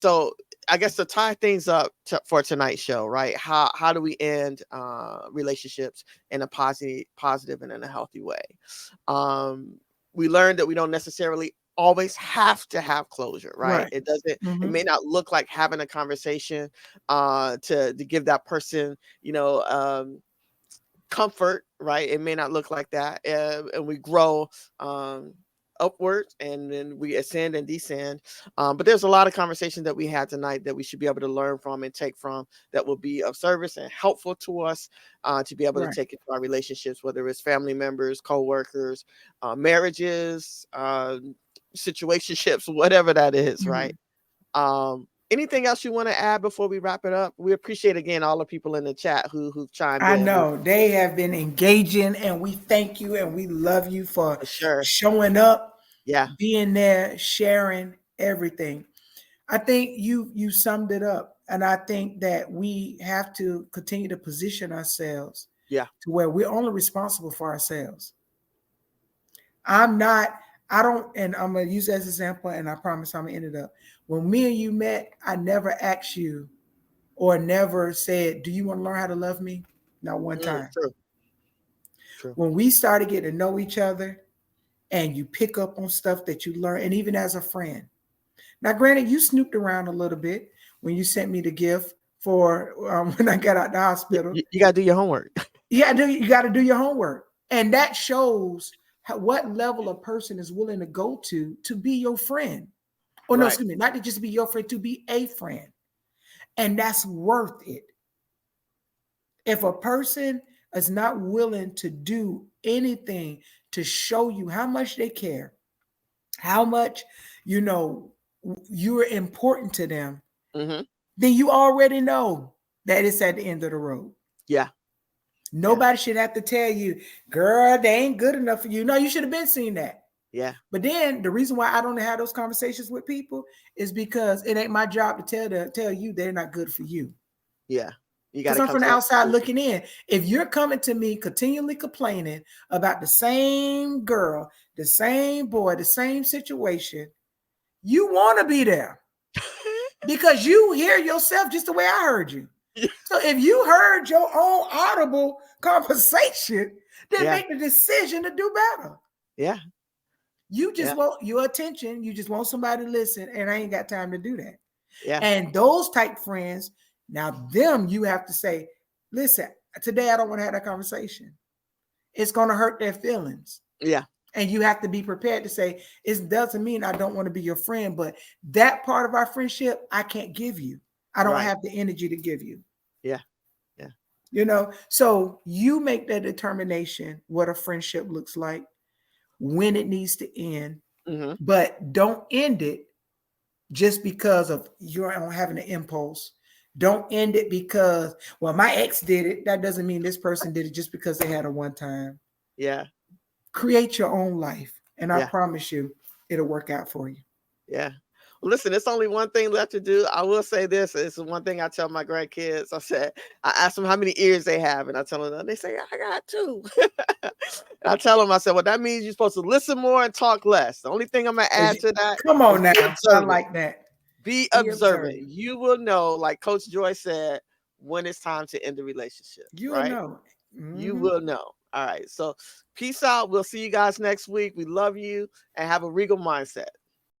So I guess to tie things up for tonight's show, right? How do we end relationships in a positive and in a healthy way? Um, we learned that we don't necessarily always have to have closure, right? Right. It doesn't. It Mm-hmm. may not look like having a conversation to give that person, comfort, right? It may not look like that, and we grow um, upward, and then we ascend and descend. But there's a lot of conversation that we had tonight that we should be able to learn from and take from that will be of service and helpful to us to be able to Right. take into our relationships, whether it's family members, co-workers, marriages, situationships, whatever that is, Mm-hmm. right? Anything else you want to add before we wrap it up? We appreciate again all the people in the chat who chimed I in. know they have been engaging, and we thank you and we love you for For sure. showing up, Yeah. being there, sharing everything. I think you summed it up, and I think that we have to continue to position ourselves Yeah. to where we're only responsible for ourselves. I'm not. I don't, and I'm gonna use that as an example, and I promise I'm gonna end it up. When me and you met, I never asked you or never said, "Do you want to learn how to love me?" Not one time. True. True. When we started getting to know each other, and you pick up on stuff that you learn, and even as a friend. Now, granted, you snooped around a little bit when you sent me the gift for when I got out the hospital. You got to do your homework. Yeah, you got to do your homework, and that shows what level a person is willing to go to be your friend. Or no, Right. excuse me, not to just be your friend, to be a friend, and that's worth it. If a person is not willing to do anything to show you how much they care, how much you know you're important to them, Hmm. then you already know that it's at the end of the road. Yeah. Yeah. Nobody should have to tell you, girl, they ain't good enough for you. No, you should have been seeing that. Yeah. But then the reason why I don't have those conversations with people is because it ain't my job to tell you they're not good for you. Yeah. You got Because to I'm come from to the that outside conclusion. looking in. If you're coming to me continually complaining about the same girl, the same boy, the same situation, you want to be there because you hear yourself just the way I heard you. So if you heard your own audible conversation, then Yeah. make the decision to do better. Yeah. You just Yeah. want your attention. You just want somebody to listen, and I ain't got time to do that. Yeah. And those type friends, now them you have to say, listen, today I don't want to have that conversation. It's going to hurt their feelings. Yeah. And you have to be prepared to say, it doesn't mean I don't want to be your friend, but that part of our friendship, I can't give you. I don't Right. have the energy to give you. Yeah. Yeah. So you make that determination what a friendship looks like, when it needs to end, Hmm. but don't end it just because of you're having an impulse. Don't end it because, well, my ex did it. That doesn't mean this person did it just because they had a one time. Yeah. Create your own life, and I Yeah. promise you, it'll work out for you. Yeah. Well, listen, it's only one thing left to do. I will say this. It's one thing I tell my grandkids. I ask them how many ears they have, and I tell them, they say, I got two. And I tell them, I said, well, that means you're supposed to listen more and talk less. The only thing I'm going to add to that Come is on now. be I observant. like that. Be Be observant. observant. You will know, like Coach Joy said, when it's time to end the relationship, You'll right? know. You Mhm. will know. All right. So peace out. We'll see you guys next week. We love you and have a regal mindset.